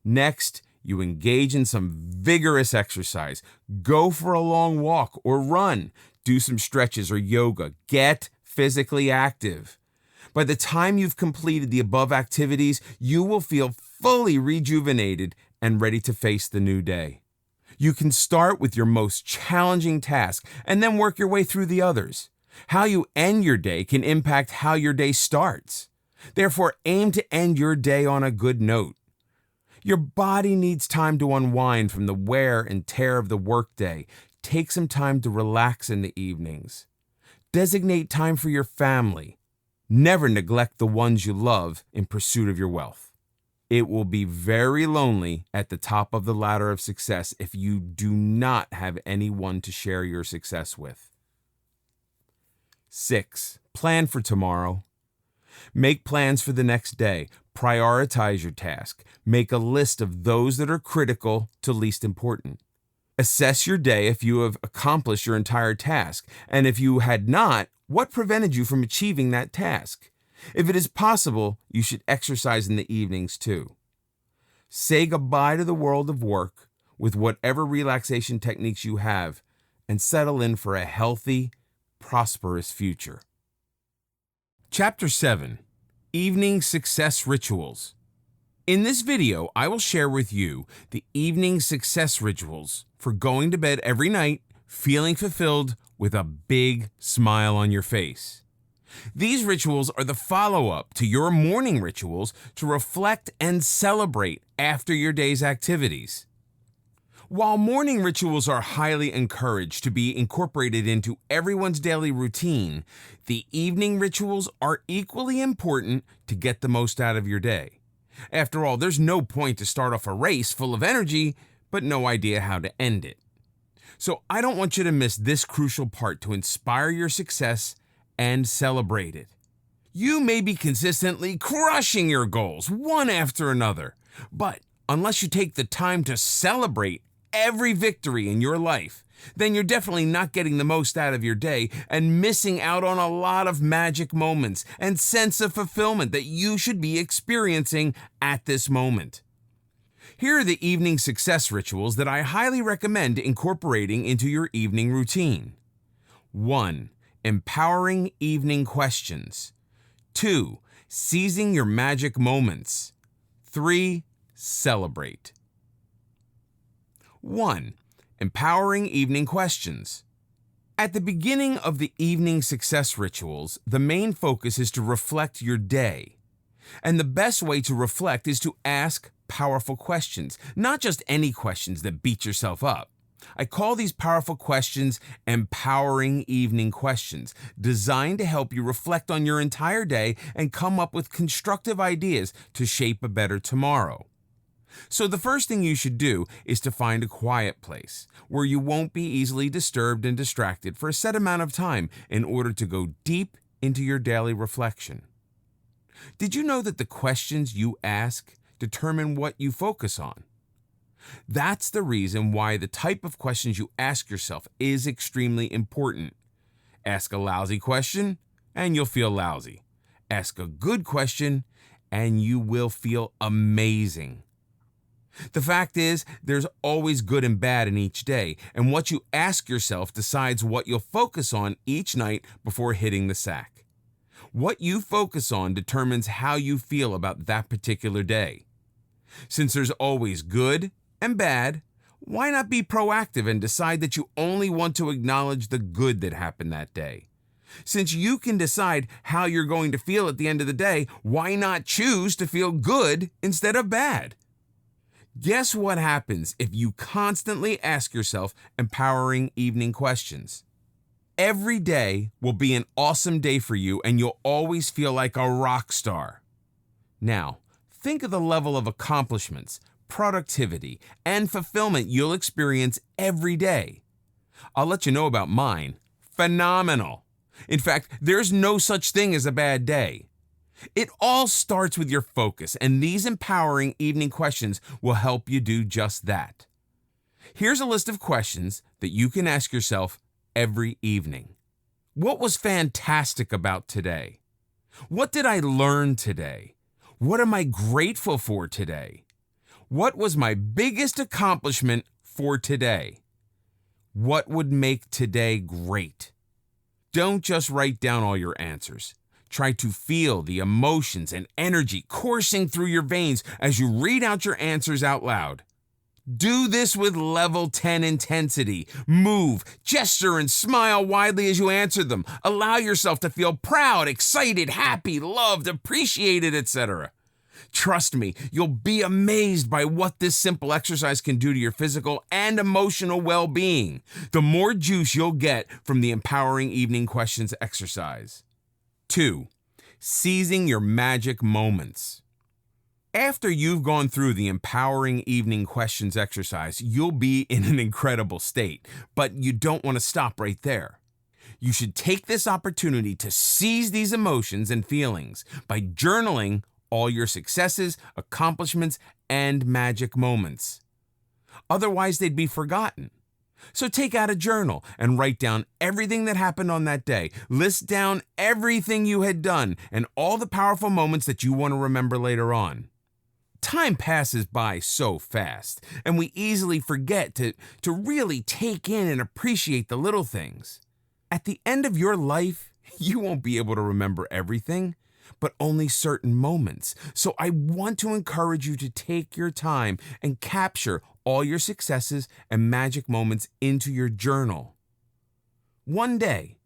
Next, you engage in some vigorous exercise. Go for a long walk or run. Do some stretches or yoga. Get physically active. By the time you've completed the above activities, you will feel fully rejuvenated and ready to face the new day. You can start with your most challenging task and then work your way through the others. How you end your day can impact how your day starts. Therefore, aim to end your day on a good note. Your body needs time to unwind from the wear and tear of the workday. Take some time to relax in the evenings. Designate time for your family. Never neglect the ones you love in pursuit of your wealth. It will be very lonely at the top of the ladder of success if you do not have anyone to share your success with. 6. Plan for tomorrow. Make plans for the next day. Prioritize your task. Make a list of those that are critical to least important. Assess your day if you have accomplished your entire task, and if you had not, what prevented you from achieving that task? If it is possible, you should exercise in the evenings too. Say goodbye to the world of work with whatever relaxation techniques you have and settle in for a healthy, prosperous future. Chapter 7, Evening Success Rituals. In this video, I will share with you the evening success rituals for going to bed every night feeling fulfilled with a big smile on your face. These rituals are the follow-up to your morning rituals to reflect and celebrate after your day's activities. While morning rituals are highly encouraged to be incorporated into everyone's daily routine, the evening rituals are equally important to get the most out of your day. After all, there's no point to start off a race full of energy, but no idea how to end it. So I don't want you to miss this crucial part to inspire your success and celebrate it. You may be consistently crushing your goals one after another, but unless you take the time to celebrate every victory in your life, then you're definitely not getting the most out of your day and missing out on a lot of magic moments and sense of fulfillment that you should be experiencing at this moment. Here are the evening success rituals that I highly recommend incorporating into your evening routine. 1. Empowering evening questions. 2. Seizing your magic moments. 3. Celebrate. 1. Empowering evening questions. At the beginning of the evening success rituals, the main focus is to reflect your day. And the best way to reflect is to ask powerful questions, not just any questions that beat yourself up. I call these powerful questions empowering evening questions, designed to help you reflect on your entire day and come up with constructive ideas to shape a better tomorrow. So the first thing you should do is to find a quiet place where you won't be easily disturbed and distracted for a set amount of time in order to go deep into your daily reflection. Did you know that the questions you ask determine what you focus on? That's the reason why the type of questions you ask yourself is extremely important. Ask a lousy question, and you'll feel lousy. Ask a good question, and you will feel amazing. The fact is, there's always good and bad in each day, and what you ask yourself decides what you'll focus on each night before hitting the sack. What you focus on determines how you feel about that particular day. Since there's always good and bad, why not be proactive and decide that you only want to acknowledge the good that happened that day? Since you can decide how you're going to feel at the end of the day, why not choose to feel good instead of bad? Guess what happens if you constantly ask yourself empowering evening questions? Every day will be an awesome day for you, and you'll always feel like a rock star. Now, think of the level of accomplishments, productivity, and fulfillment you'll experience every day. I'll let you know about mine. Phenomenal. In fact, there's no such thing as a bad day. It all starts with your focus, and these empowering evening questions will help you do just that. Here's a list of questions that you can ask yourself every evening. What was fantastic about today? What did I learn today? What am I grateful for today? What was my biggest accomplishment for today? What would make today great? Don't just write down all your answers. Try to feel the emotions and energy coursing through your veins as you read out your answers out loud. Do this with level 10 intensity. Move, gesture, and smile widely as you answer them. Allow yourself to feel proud, excited, happy, loved, appreciated, etc. Trust me, you'll be amazed by what this simple exercise can do to your physical and emotional well-being. The more juice you'll get from the empowering evening questions exercise. 2. Seizing your magic moments. After you've gone through the empowering evening questions exercise, you'll be in an incredible state, but you don't want to stop right there. You should take this opportunity to seize these emotions and feelings by journaling all your successes, accomplishments, and magic moments. Otherwise, they'd be forgotten. So take out a journal and write down everything that happened on that day. List down everything you had done and all the powerful moments that you want to remember later on. Time passes by so fast, and we easily forget to really take in and appreciate the little things. At the end of your life, you won't be able to remember everything, but only certain moments. So I want to encourage you to take your time and capture all your successes and magic moments into your journal. One day,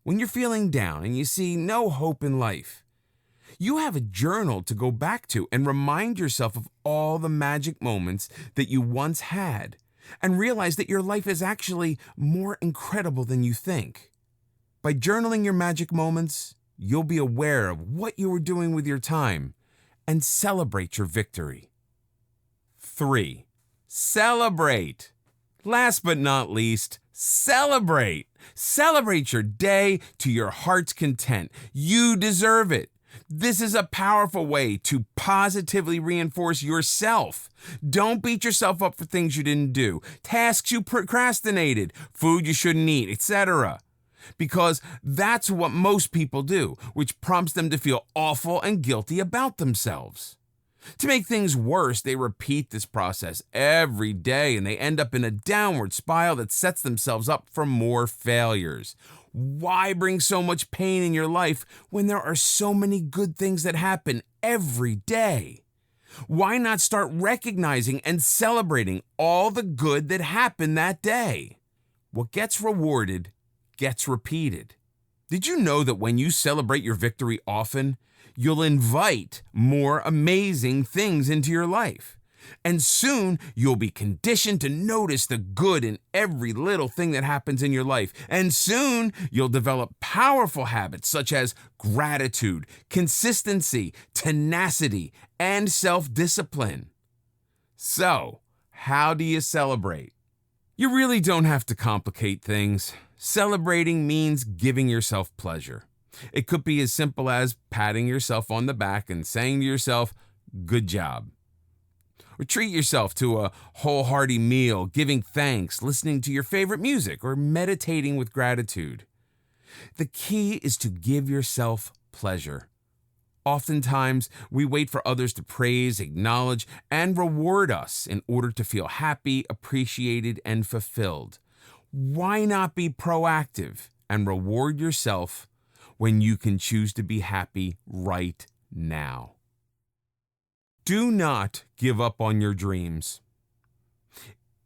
when you're feeling down and you see no hope in life, you have a journal to go back to and remind yourself of all the magic moments that you once had, and realize that your life is actually more incredible than you think. By journaling your magic moments, you'll be aware of what you were doing with your time and celebrate your victory. 3. Celebrate. Last but not least, celebrate. Celebrate your day to your heart's content. You deserve it. This is a powerful way to positively reinforce yourself. Don't beat yourself up for things you didn't do, tasks you procrastinated, food you shouldn't eat, etc. Because that's what most people do, which prompts them to feel awful and guilty about themselves. To make things worse, they repeat this process every day and they end up in a downward spiral that sets themselves up for more failures. Why bring so much pain in your life when there are so many good things that happen every day? Why not start recognizing and celebrating all the good that happened that day? What gets rewarded gets repeated. Did you know that when you celebrate your victory often, you'll invite more amazing things into your life? And soon you'll be conditioned to notice the good in every little thing that happens in your life. And soon you'll develop powerful habits such as gratitude, consistency, tenacity, and self-discipline. So, how do you celebrate? You really don't have to complicate things. Celebrating means giving yourself pleasure. It could be as simple as patting yourself on the back and saying to yourself, "Good job." Or treat yourself to a wholehearted meal, giving thanks, listening to your favorite music, or meditating with gratitude. The key is to give yourself pleasure. Oftentimes, we wait for others to praise, acknowledge, and reward us in order to feel happy, appreciated, and fulfilled. Why not be proactive and reward yourself when you can choose to be happy right now? Do not give up on your dreams.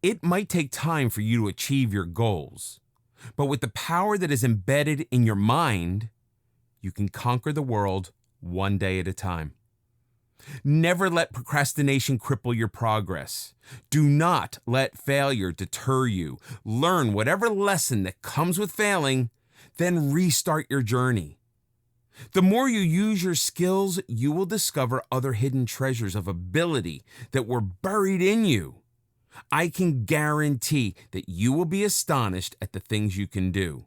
It might take time for you to achieve your goals, but with the power that is embedded in your mind, you can conquer the world one day at a time. Never let procrastination cripple your progress. Do not let failure deter you. Learn whatever lesson that comes with failing, then restart your journey. The more you use your skills, you will discover other hidden treasures of ability that were buried in you. I can guarantee that you will be astonished at the things you can do.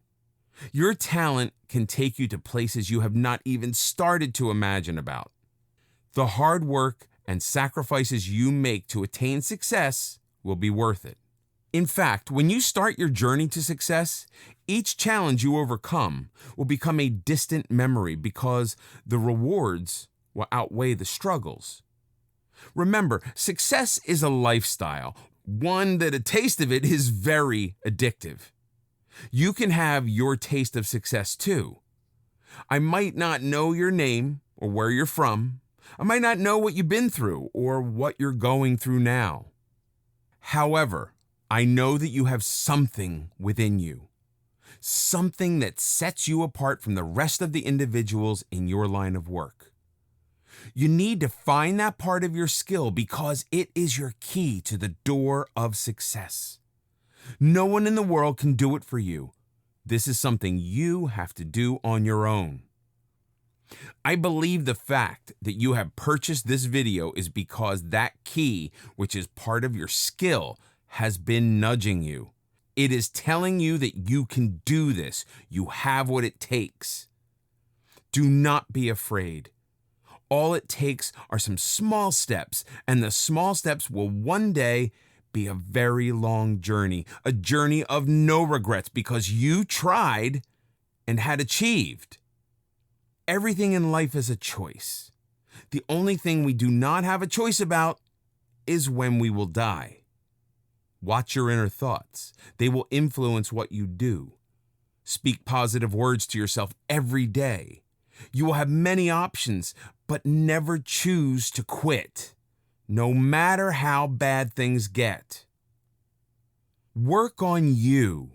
Your talent can take you to places you have not even started to imagine about. The hard work and sacrifices you make to attain success will be worth it. In fact, when you start your journey to success, each challenge you overcome will become a distant memory because the rewards will outweigh the struggles. Remember, success is a lifestyle, one that a taste of it is very addictive. You can have your taste of success too. I might not know your name or where you're from. I might not know what you've been through or what you're going through now. However, I know that you have something within you, something that sets you apart from the rest of the individuals in your line of work. You need to find that part of your skill because it is your key to the door of success. No one in the world can do it for you. This is something you have to do on your own. I believe the fact that you have purchased this video is because that key, which is part of your skill, has been nudging you. It is telling you that you can do this. You have what it takes. Do not be afraid. All it takes are some small steps, and the small steps will one day be a very long journey, a journey of no regrets because you tried and had achieved. Everything in life is a choice. The only thing we do not have a choice about is when we will die. Watch your inner thoughts. They will influence what you do. Speak positive words to yourself every day. You will have many options, but never choose to quit, no matter how bad things get. Work on you.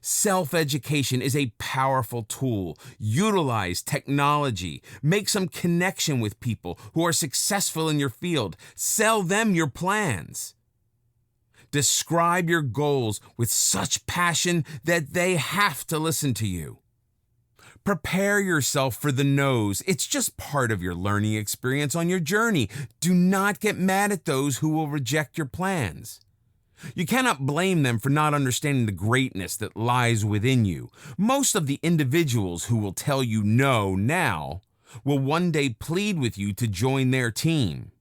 Self-education is a powerful tool. Utilize technology. Make some connection with people who are successful in your field. Sell them your plans. Describe your goals with such passion that they have to listen to you. Prepare yourself for the no's. It's just part of your learning experience on your journey. Do not get mad at those who will reject your plans. You cannot blame them for not understanding the greatness that lies within you. Most of the individuals who will tell you no now will one day plead with you to join their team.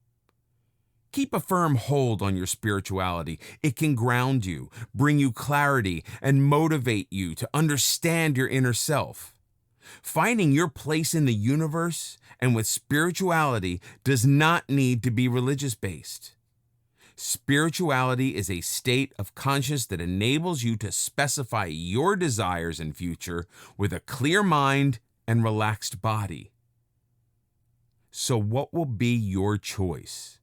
Keep a firm hold on your spirituality. It can ground you, bring you clarity, and motivate you to understand your inner self. Finding your place in the universe and with spirituality does not need to be religious based. Spirituality is a state of consciousness that enables you to specify your desires and future with a clear mind and relaxed body. So, what will be your choice?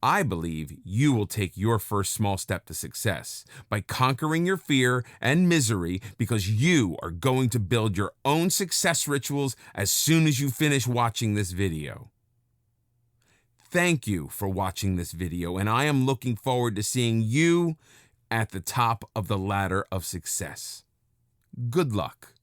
I believe you will take your first small step to success by conquering your fear and misery, because you are going to build your own success rituals as soon as you finish watching this video. Thank you for watching this video, and I am looking forward to seeing you at the top of the ladder of success. Good luck.